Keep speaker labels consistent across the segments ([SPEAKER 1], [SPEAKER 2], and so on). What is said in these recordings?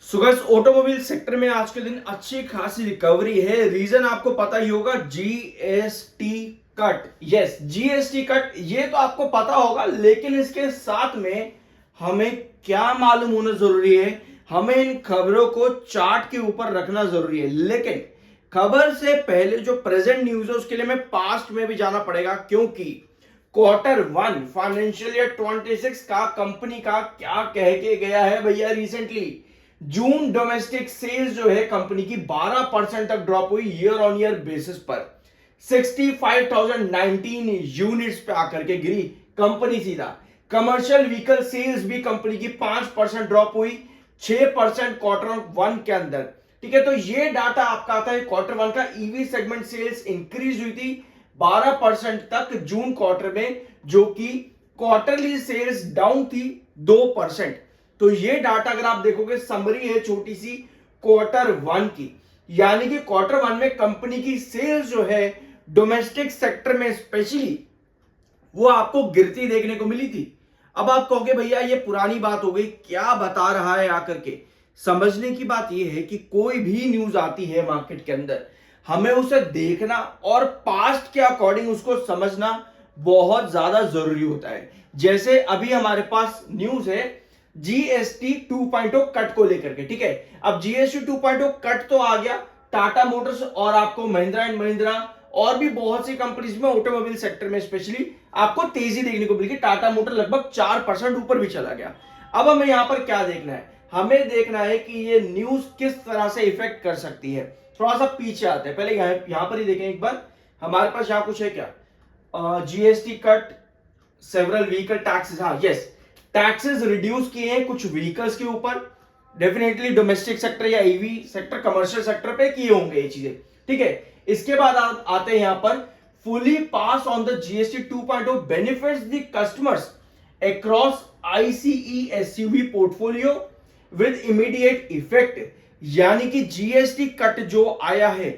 [SPEAKER 1] Sugars automobile sector में आज के दिन अच्छी खासी रिकवरी है। रीजन आपको पता ही होगा, GST cut. Yes, GST cut ये तो आपको पता होगा, लेकिन इसके साथ में हमें क्या मालूम होना जरूरी है, हमें इन खबरों को चार्ट के ऊपर रखना जरूरी है। लेकिन खबर से पहले जो प्रेजेंट न्यूज है उसके लिए मैं पास्ट में भी जाना पड़ेगा, क्योंकि Q1 फाइनेंशियल ईयर 26 का कंपनी का क्या कह के गया है भैया। रिसेंटली जून डोमेस्टिक सेल्स जो है कंपनी की 12% तक ड्रॉप हुई ईयर ऑन ईयर बेसिस पर। 65,019 यूनिट्स पे आकर के गिरी कंपनी सीधा। कमर्शियल व्हीकल सेल्स भी कंपनी की 5% ड्रॉप हुई 6% Q1 के अंदर। ठीक है, तो ये डाटा आपका आता है Q1 का। ईवी सेगमेंट सेल्स इंक्रीज हुई थी 12% तक जून क्वार्टर में, जो कि क्वार्टरली सेल्स डाउन थी 2%। तो ये डाटा अगर आप देखोगे, समरी है छोटी सी Q1 की, यानी कि Q1 में कंपनी की सेल्स जो है डोमेस्टिक सेक्टर में स्पेशली वो आपको गिरती देखने को मिली थी। अब आप कहोगे भैया ये पुरानी बात हो गई, क्या बता रहा है आकर के। समझने की बात यह है कि कोई भी न्यूज आती है मार्केट के अंदर, हमें उसे देखना और पास्ट के अकॉर्डिंग उसको समझना बहुत ज्यादा जरूरी होता है। जैसे अभी हमारे पास न्यूज है जीएसटी 2.0 कट को लेकर के। ठीक है, अब जीएसटी 2.0 कट तो आ गया, टाटा मोटर्स और आपको महिंद्रा एंड महिंद्रा और भी बहुत सी कंपनीज में ऑटोमोबाइल सेक्टर में स्पेशली आपको तेजी देखने को मिलेगी। टाटा मोटर लगभग 4% ऊपर भी चला गया। अब हमें यहां पर क्या देखना है, हमें देखना है कि ये न्यूज किस तरह से इफेक्ट कर सकती है। थोड़ा सा पीछे आते हैं, पहले यहां पर ही देखें एक बार। हमारे पास यहां कुछ है क्या, GST cut, several vehicle taxes. हाँ यस, टैक्सेस रिड्यूस किए हैं कुछ व्हीकल्स के ऊपर, डेफिनेटली डोमेस्टिक सेक्टर या ईवी सेक्टर, कमर्शियल सेक्टर पे किए होंगे ये चीजें। ठीक है, इसके बाद आते हैं यहां पर fully pass on the GST 2.0 benefits the customers across ICE SUV portfolio with immediate effect. यानी कि जीएसटी कट जो आया है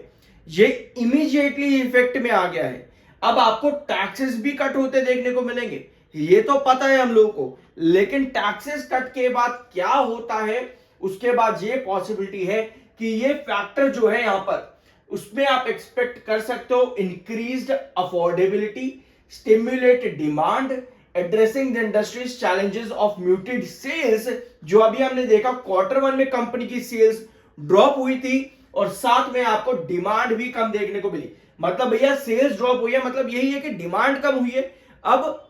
[SPEAKER 1] ये इमीडिएटली इफेक्ट में आ गया है। अब आपको टैक्सेस भी कट होते देखने को मिलेंगे, ये तो पता है हम लोगों को, लेकिन टैक्सेस कट के बाद क्या होता है उसके बाद ये पॉसिबिलिटी है कि ये फैक्टर जो है यहां पर उसमें आप एक्सपेक्ट कर सकते हो increased affordability, stimulate demand, addressing the industries challenges of muted sales. जो अभी हमने देखा Q1 में कंपनी की सेल्स ड्रॉप हुई थी और साथ में आपको डिमांड भी कम देखने को मिली। मतलब भैया सेल्स ड्रॉप हुई है, मतलब यही है कि डिमांड कम हुई है। अब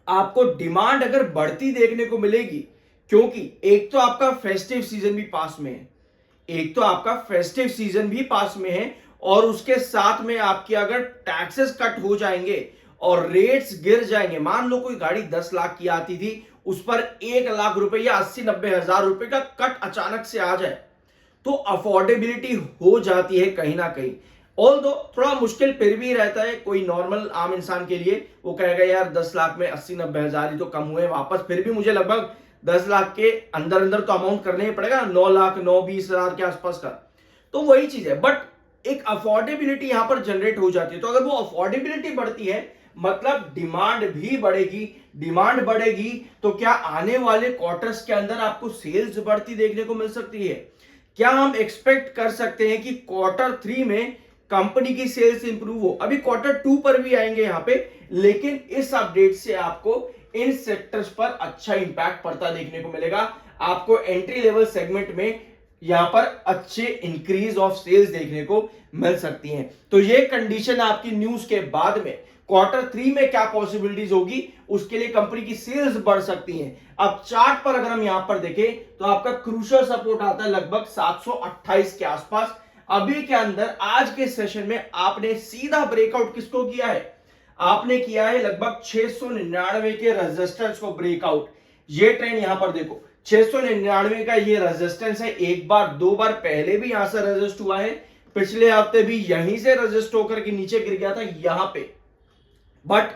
[SPEAKER 1] आपको डिमांड अगर बढ़ती देखने को मिलेगी, क्योंकि एक तो आपका फेस्टिव सीजन भी पास में है, एक तो आपका फेस्टिव सीजन भी पास में है, और उसके साथ में आपके अगर टैक्सेस कट हो जाएंगे और रेट्स गिर जाएंगे, मान लो कोई गाड़ी 10 लाख की आती थी उस पर 1 लाख रुपए या 80-90 हजार रुपए का कट अचानक से आ जाए तो अफोर्डेबिलिटी हो जाती है कहीं ना कहीं। ऑल दो थोड़ा मुश्किल फिर भी रहता है, कोई नॉर्मल आम इंसान के लिए वो कहेगा यार 10 लाख में 80-90 हजार ही तो कम हुए वापस, फिर भी मुझे लगभग 10 लाख के अंदर अंदर तो अमाउंट करने ही पड़ेगा, 9 लाख 9-20 हजार के आसपास का। तो वही चीज है, बट एक अफोर्डेबिलिटी यहां पर जनरेट हो जाती है। तो अगर वो अफोर्डेबिलिटी बढ़ती है मतलब डिमांड भी बढ़ेगी, डिमांड बढ़ेगी तो क्या आने वाले क्वार्टर्स के अंदर आपको सेल्स बढ़ती देखने को मिल सकती है। क्या हम एक्सपेक्ट कर सकते हैं कि Q3 में कंपनी की सेल्स इंप्रूव हो। अभी Q2 पर भी आएंगे यहां पे, लेकिन इस अपडेट से आपको इन सेक्टर्स पर अच्छा इंपैक्ट पड़ता देखने को मिलेगा। आपको एंट्री लेवल सेगमेंट में यहां पर अच्छे इंक्रीज ऑफ सेल्स देखने को मिल सकती हैं। तो ये कंडीशन आपकी न्यूज के बाद में Q3 में क्या पॉसिबिलिटीज होगी, उसके लिए कंपनी की सेल्स बढ़ सकती हैं। अब चार्ट पर अगर हम यहां पर देखें तो आपका क्रूशियल सपोर्ट आता है लगभग 728 के आसपास। अभी के अंदर आज के सेशन में आपने सीधा ब्रेकआउट किसको किया है, आपने किया है लगभग 699 के रेजिस्टेंस को ब्रेकआउट। ये ट्रेंड यहां पर देखो 699 का ये रेजिस्टेंस है, एक बार दो बार पहले भी यहां से रेजिस्ट हुआ है, पिछले हफ्ते भी यहीं से रेजिस्ट होकर के नीचे गिर गया था यहां पे। बट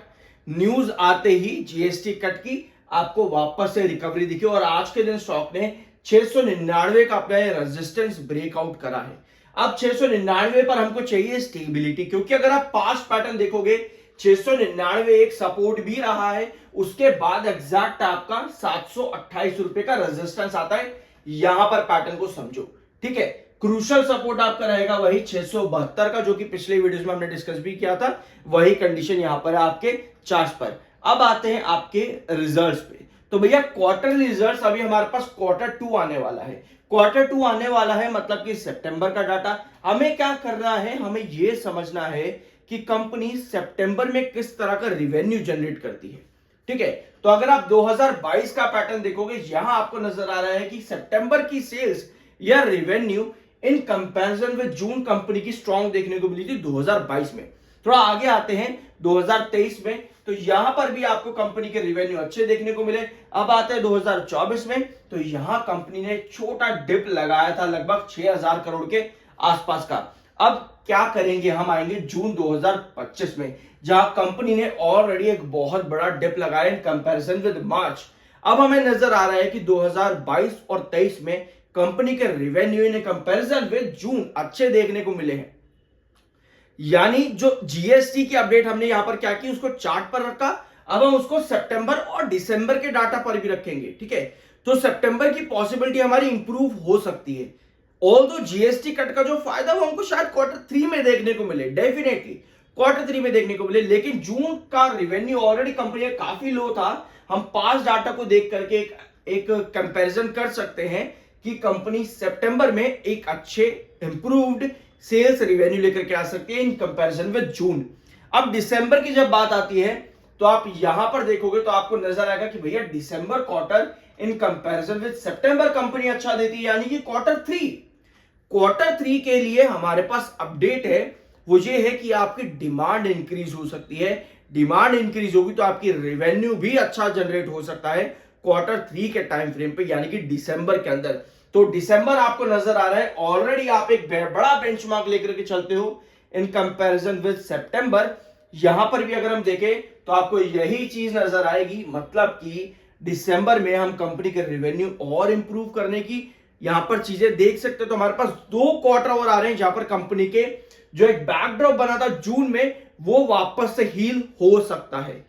[SPEAKER 1] न्यूज आते ही जीएसटी कट की आपको वापस से रिकवरी दिखी और आज के दिन स्टॉक ने 699 का अपना रेजिस्टेंस ब्रेकआउट करा है। अब 699 पर हमको चाहिए स्टेबिलिटी, क्योंकि अगर आप पास्ट पैटर्न देखोगे 699 एक सपोर्ट भी रहा है, उसके बाद एग्जैक्ट आपका 728 रुपए का रेजिस्टेंस आता है। यहां पर पैटर्न को समझो, ठीक है। क्रूशल सपोर्ट आपका रहेगा वही 672 का, जो कि पिछले वीडियोस में हमने डिस्कस भी किया था, वही कंडीशन यहां पर है आपके चार्ट पर। अब आते हैं आपके रिजल्ट्स पे। तो भैया क्वार्टर रिजल्ट्स अभी हमारे पास Q2 आने वाला है। Q2 आने वाला है मतलब कि सितंबर का डाटा। हमें क्या करना है, हमें यह समझना है कि कंपनी सितंबर में किस तरह का रिवेन्यू जनरेट करती है, ठीक है। तो अगर आप 2022 का पैटर्न देखोगे, यहां आपको नजर आ रहा है कि सितंबर की सेल्स या revenue in comparison with June company की स्ट्रांग देखने को मिली थी 2022 में। थोड़ा आगे आते हैं 2023 में, तो यहां पर भी आपको कंपनी के रेवेन्यू अच्छे देखने को मिले। अब आते हैं 2024 में, तो यहां कंपनी ने छोटा डिप लगाया था लगभग 6000 करोड़ के आसपास का। अब क्या करेंगे, हम आएंगे जून 2025 में, जहां कंपनी ने ऑलरेडी एक बहुत बड़ा डिप लगाया इन कंपैरिजन विद मार्च। अब हमें नजर आ रहा है कि 2022 और 23 में कंपनी के रेवेन्यू इन कंपैरिजन विद जून अच्छे देखने को मिले हैं। यानी जो जीएसटी की अपडेट हमने यहां पर क्या की, उसको चार्ट पर रखा। अब हम उसको सितंबर और दिसंबर के डाटा पर भी रखेंगे, ठीक है। तो सितंबर की पॉसिबिलिटी हमारी इंप्रूव हो सकती है। ऑल्दो जीएसटी कट का जो फायदा वो हमको शायद Q3 में देखने को मिले, डेफिनेटली Q3 में देखने को मिले, लेकिन जून का रेवेन्यू ऑलरेडी कंपनी का काफी लो था। हम पास डाटा को देख करके एक कंपैरिजन कर सकते हैं कि कंपनी सितंबर में एक अच्छे इंप्रूव्ड सेल्स रेवेन्यू लेकर के आ सकती है इन कंपैरिजन विद जून। अब दिसंबर की जब बात आती है, तो आप यहां पर देखोगे तो आपको नजर आएगा कि भैया दिसंबर क्वार्टर इन कंपैरिजन विद सितंबर कंपनी अच्छा देती है, यानी कि Q3 के लिए हमारे पास अपडेट है, वो ये है कि आपकी डिमांड इंक्रीज हो सकती है। डिमांड इंक्रीज होगी तो आपकी रेवेन्यू भी अच्छा जनरेट हो सकता है Q3 के टाइम फ्रेम पे, यानी कि दिसंबर के अंदर। तो दिसंबर आपको नजर आ रहा है ऑलरेडी आप एक बड़ा बेंचमार्क लेकर के चलते हो इन कंपैरिजन विद सितंबर। यहां पर भी अगर हम देखें तो आपको यही चीज नजर आएगी, मतलब कि दिसंबर में हम कंपनी के रेवेन्यू और इंप्रूव करने की यहां पर चीजें देख सकते हो। तो हमारे पास 2 क्वार्टर और आ रहे हैं जहां पर कंपनी के जो एक बैकड्रॉप बना था जून में, वो वापस से हील हो सकता है।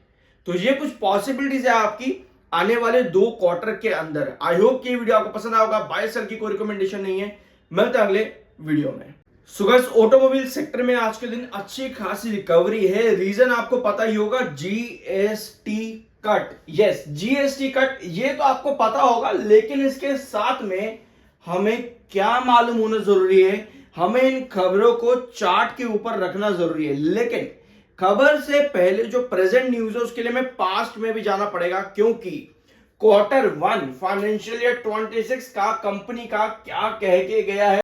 [SPEAKER 1] तो ये कुछ पॉसिबिलिटीज है आपकी आने वाले 2 क्वार्टर के अंदर। आई होप कि वीडियो आपको पसंद आएगा। बाय सेल की कोई रिकमेंडेशन नहीं है। मिलते हैं अगले वीडियो में। सो गाइस, ऑटोमोबाइल सेक्टर में आज के दिन अच्छी खासी रिकवरी है। रीजन आपको पता ही होगा, GST cut. Yes, GST cut, ये तो आपको पता होगा, लेकिन इसके साथ में हमें क्या मालूम होना जरूरी है, हमें इन खबरों को चार्ट के ऊपर रखना जरूरी है। लेकिन खबर से पहले जो प्रेजेंट न्यूज है उसके लिए मैं पास्ट में भी जाना पड़ेगा, क्योंकि Q1 फाइनेंशियल ईयर 26 का कंपनी का क्या कह के गया है